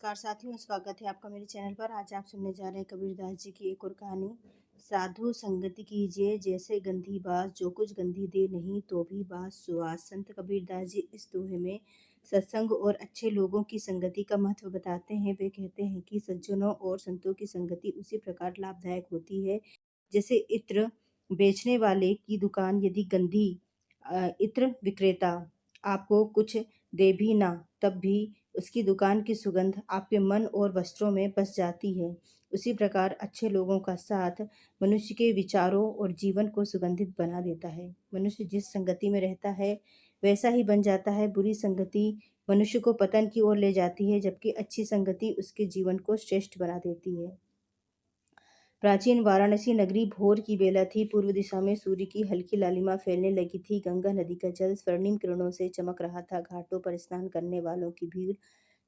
नमस्कार साथियों, स्वागत है आपका मेरे चैनल पर। आज आप सुनने जा रहे हैं कबीरदास जी की एक और कहानी। साधु संगति कीजिए जैसे गंधी बास, जो कुछ गंधी दे नहीं तो भी बास सुवास। संत कबीरदास जी इस दोहे में सत्संग और अच्छे लोगों की संगति का महत्व बताते हैं। वे कहते हैं कि सज्जनों और संतों की संगति उसी प्रकार लाभदायक होती है जैसे इत्र बेचने वाले की दुकान यदि गंदी इत्र विक्रेता आपको कुछ दे भी ना, तब भी उसकी दुकान की सुगंध आपके मन और वस्त्रों में बस जाती है। उसी प्रकार अच्छे लोगों का साथ मनुष्य के विचारों और जीवन को सुगंधित बना देता है। मनुष्य जिस संगति में रहता है वैसा ही बन जाता है। बुरी संगति मनुष्य को पतन की ओर ले जाती है, जबकि अच्छी संगति उसके जीवन को श्रेष्ठ बना देती है। प्राचीन वाराणसी नगरी भोर की बेला थी। पूर्व दिशा में सूर्य की हल्की लालिमा फैलने लगी थी। गंगा नदी का जल स्वर्णिम किरणों से चमक रहा था। घाटों पर स्नान करने वालों की भीड़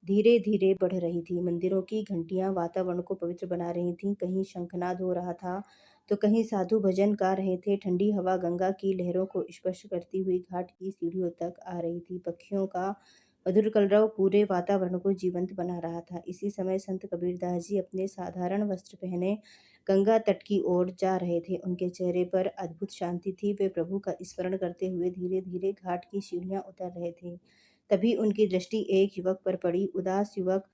धीरे धीरे बढ़ रही थी। मंदिरों की घंटियां वातावरण को पवित्र बना रही थीं। कहीं शंखनाद हो रहा था तो कहीं साधु भजन गा रहे थे। ठंडी हवा गंगा की लहरों को स्पर्श करती हुई घाट की सीढ़ियों तक आ रही थी। पक्षियों का मधुर कलरव पूरे वातावरण को जीवंत बना रहा था। इसी समय संत कबीरदास जी अपने साधारण वस्त्र पहने गंगा तट की ओर जा रहे थे। उनके चेहरे पर अद्भुत शांति थी। वे प्रभु का स्मरण करते हुए धीरे धीरे घाट की सीढ़ियां उतर रहे थे। तभी उनकी दृष्टि एक युवक पर पड़ी। उदास युवक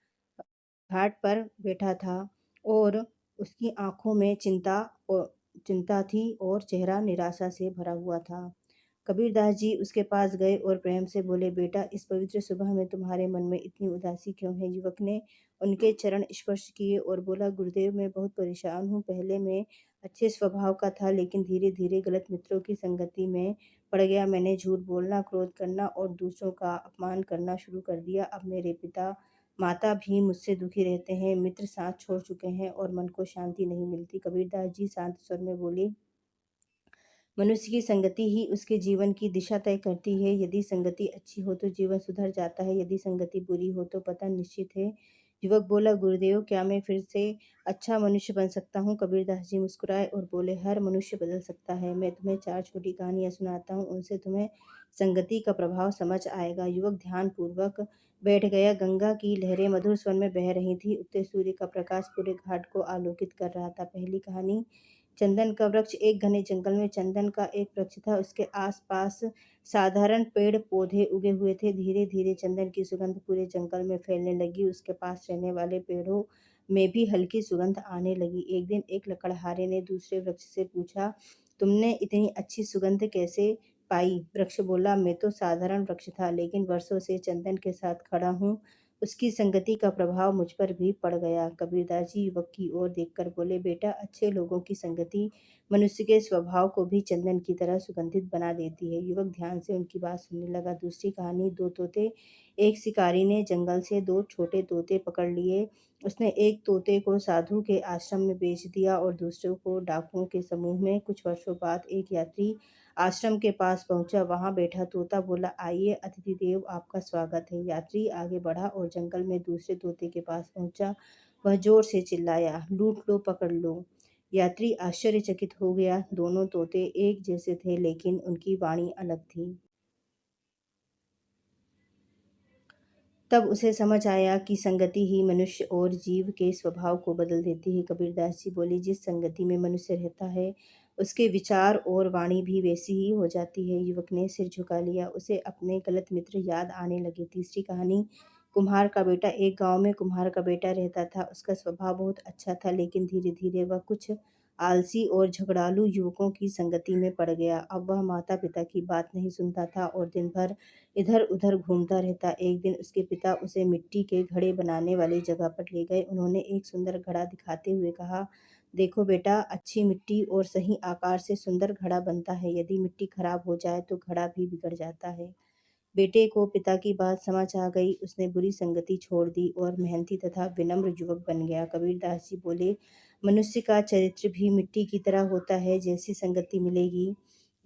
घाट पर बैठा था और उसकी आंखों में चिंता थी और चेहरा निराशा से भरा हुआ था। कबीरदास जी उसके पास गए और प्रेम से बोले, बेटा, इस पवित्र सुबह में तुम्हारे मन में इतनी उदासी क्यों है? युवक ने उनके चरण स्पर्श किए और बोला, गुरुदेव, मैं बहुत परेशान हूँ। पहले मैं अच्छे स्वभाव का था, लेकिन धीरे धीरे गलत मित्रों की संगति में पड़ गया। मैंने झूठ बोलना, क्रोध करना और दूसरों का अपमान करना शुरू कर दिया। अब मेरे पिता माता भी मुझसे दुखी रहते हैं। मित्र साथ छोड़ चुके हैं और मन को शांति नहीं मिलती। कबीरदास जी शांत स्वर में बोले, मनुष्य की संगति ही उसके जीवन की दिशा तय करती है। यदि संगति अच्छी हो तो जीवन सुधर जाता है, यदि संगति बुरी हो तो पतन निश्चित है। युवक बोला, गुरुदेव, क्या मैं फिर से अच्छा मनुष्य बन सकता हूँ? कबीरदास जी मुस्कुराए और बोले, हर मनुष्य बदल सकता है। मैं तुम्हें 4 छोटी कहानियां सुनाता हूँ, उनसे तुम्हें संगति का प्रभाव समझ आएगा। युवक ध्यान पूर्वक बैठ गया। गंगा की लहरें मधुर स्वर में बह रही थी। उगते सूर्य का प्रकाश पूरे घाट को आलोकित कर रहा था। पहली कहानी, चंदन का वृक्ष। एक घने जंगल में चंदन का एक वृक्ष था। उसके आसपास साधारण पेड़ पौधे उगे हुए थे। धीरे धीरे चंदन की सुगंध पूरे जंगल में फैलने लगी। उसके पास रहने वाले पेड़ों में भी हल्की सुगंध आने लगी। एक दिन एक लकड़हारे ने दूसरे वृक्ष से पूछा, तुमने इतनी अच्छी सुगंध कैसे पाई? वृक्ष बोला, मैं तो साधारण वृक्ष था, लेकिन वर्षों से चंदन के साथ खड़ा हूँ। उसकी संगति का प्रभाव मुझ पर भी पड़ गया। कबीरदास जी युवक की ओर देखकर बोले, बेटा, अच्छे लोगों की संगति मनुष्य के स्वभाव को भी चंदन की तरह सुगंधित बना देती है। युवक ध्यान से उनकी बात सुनने लगा। दूसरी कहानी, 2 तोते। एक शिकारी ने जंगल से 2 छोटे तोते पकड़ लिए। उसने एक तोते को साधु के आश्रम में बेच दिया और दूसरे को डाकुओं के समूह में। कुछ वर्षों बाद एक यात्री आश्रम के पास पहुंचा। वहां बैठा तोता बोला, आइए अतिथि देव, आपका स्वागत है। यात्री आगे बढ़ा और जंगल में दूसरे तोते के पास पहुंचा। वह जोर से चिल्लाया, लूट लो, पकड़ लो। यात्री आश्चर्यचकित हो गया। दोनों तोते एक जैसे थे, लेकिन उनकी वाणी अलग थी। तब उसे समझ आया कि संगति ही मनुष्य और जीव के स्वभाव को बदल देती है। कबीरदास जी बोले, जिस संगति में मनुष्य रहता है उसके विचार और वाणी भी वैसी ही हो जाती है। युवक ने सिर झुका लिया। उसे अपने गलत मित्र याद आने लगे। तीसरी कहानी, कुम्हार का बेटा। एक गांव में कुम्हार का बेटा रहता था। उसका स्वभाव बहुत अच्छा था, लेकिन धीरे धीरे वह कुछ आलसी और झगड़ालू युवकों की संगति में पड़ गया। अब वह माता पिता की बात नहीं सुनता था और दिन भर इधर उधर घूमता रहता। एक दिन उसके पिता उसे मिट्टी के घड़े बनाने वाली जगह पर ले गए। उन्होंने एक सुंदर घड़ा दिखाते हुए कहा, देखो बेटा, अच्छी मिट्टी और सही आकार से सुंदर घड़ा बनता है। यदि मिट्टी खराब हो जाए तो घड़ा भी बिगड़ जाता है। बेटे को पिता की बात समझ आ गई। उसने बुरी संगति छोड़ दी और मेहनती तथा विनम्र युवक बन गया। कबीरदास जी बोले, मनुष्य का चरित्र भी मिट्टी की तरह होता है। जैसी संगति मिलेगी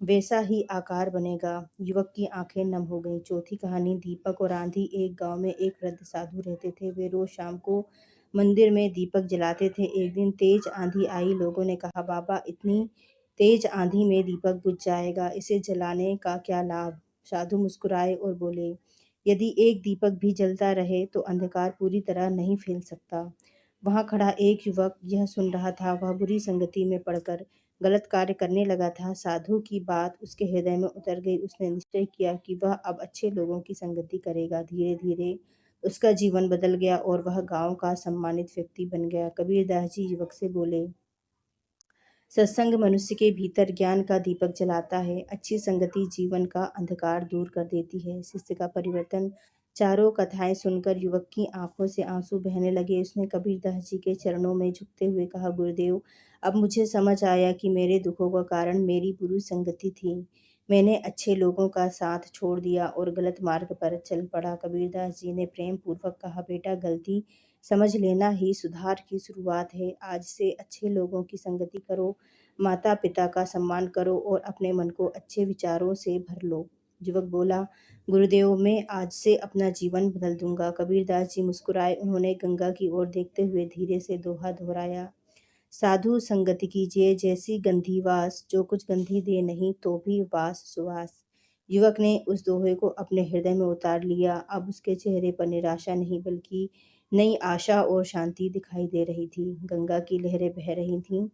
वैसा ही आकार बनेगा। युवक की आंखें नम हो गईं। चौथी कहानी, दीपक और आंधी। एक गांव में एक वृद्ध साधु रहते थे। वे रोज शाम को मंदिर में दीपक जलाते थे। एक दिन तेज आंधी आई। लोगों ने कहा, बाबा, इतनी तेज आंधी में दीपक बुझ जाएगा, इसे जलाने का क्या लाभ? साधु मुस्कुराए और बोले, यदि एक दीपक भी जलता रहे तो अंधकार पूरी तरह नहीं फैल सकता। वहां खड़ा एक युवक यह सुन रहा था। वह बुरी संगति में पड़कर गलत कार्य करने लगा था। साधु की बात उसके हृदय में उतर गई। उसने निश्चय किया कि वह अब अच्छे लोगों की संगति करेगा। धीरे धीरे उसका जीवन बदल गया और वह गांव का सम्मानित व्यक्ति बन गया। कबीरदास जी युवक से बोले, सत्संग मनुष्य के भीतर ज्ञान का दीपक जलाता है। अच्छी संगति जीवन का अंधकार दूर कर देती है। शिष्य का परिवर्तन। चारों कथाएं सुनकर युवक की आंखों से आंसू बहने लगे। उसने कबीरदास जी के चरणों में झुकते हुए कहा, गुरुदेव, अब मुझे समझ आया कि मेरे दुखों का कारण मेरी बुरी संगति थी। मैंने अच्छे लोगों का साथ छोड़ दिया और गलत मार्ग पर चल पड़ा। कबीरदास जी ने प्रेम पूर्वक कहा, बेटा, गलती समझ लेना ही सुधार की शुरुआत है। आज से अच्छे लोगों की संगति करो, माता पिता का सम्मान करो और अपने मन को अच्छे विचारों से भर लो। युवक बोला, गुरुदेव, मैं आज से अपना जीवन बदल दूंगा। कबीरदास जी मुस्कुराए। उन्होंने गंगा की ओर देखते हुए धीरे से दोहा दोहराया, साधु संगति कीजिए जैसी गंधी वास, जो कुछ गंधी दे नहीं तो भी वास सुवास। युवक ने उस दोहे को अपने हृदय में उतार लिया। अब उसके चेहरे पर निराशा नहीं बल्कि नई आशा और शांति दिखाई दे रही थी। गंगा की लहरें बह रही थीं।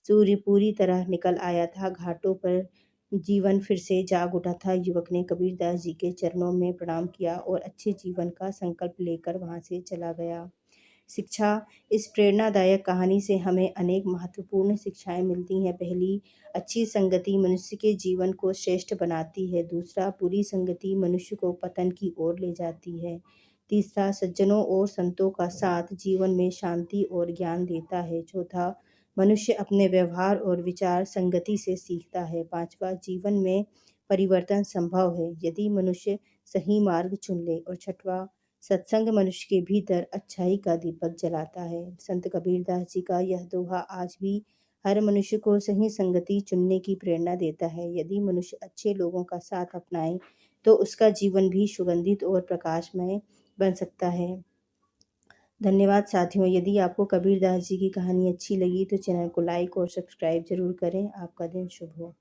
सूर्य पूरी तरह निकल आया था। घाटों पर जीवन फिर से जाग उठा था। युवक ने कबीरदास जी के चरणों में प्रणाम किया और अच्छे जीवन का संकल्प लेकर वहां से चला गया। शिक्षा। इस प्रेरणादायक कहानी से हमें अनेक महत्वपूर्ण शिक्षाएं मिलती हैं। पहली, अच्छी संगति मनुष्य के जीवन को श्रेष्ठ बनाती है। दूसरा, बुरी संगति मनुष्य को पतन की ओर ले जाती है। तीसरा, सज्जनों और संतों का साथ जीवन में शांति और ज्ञान देता है। चौथा, मनुष्य अपने व्यवहार और विचार संगति से सीखता है। पांचवा, जीवन में परिवर्तन संभव है यदि मनुष्य सही मार्ग चुन ले। और छठवां, सत्संग मनुष्य के भीतर अच्छाई का दीपक जलाता है। संत कबीरदास जी का यह दोहा आज भी हर मनुष्य को सही संगति चुनने की प्रेरणा देता है। यदि मनुष्य अच्छे लोगों का साथ अपनाए तो उसका जीवन भी सुगंधित और प्रकाशमय बन सकता है। धन्यवाद साथियों। यदि आपको कबीरदास जी की कहानी अच्छी लगी तो चैनल को लाइक और सब्सक्राइब जरूर करें। आपका दिन शुभ हो।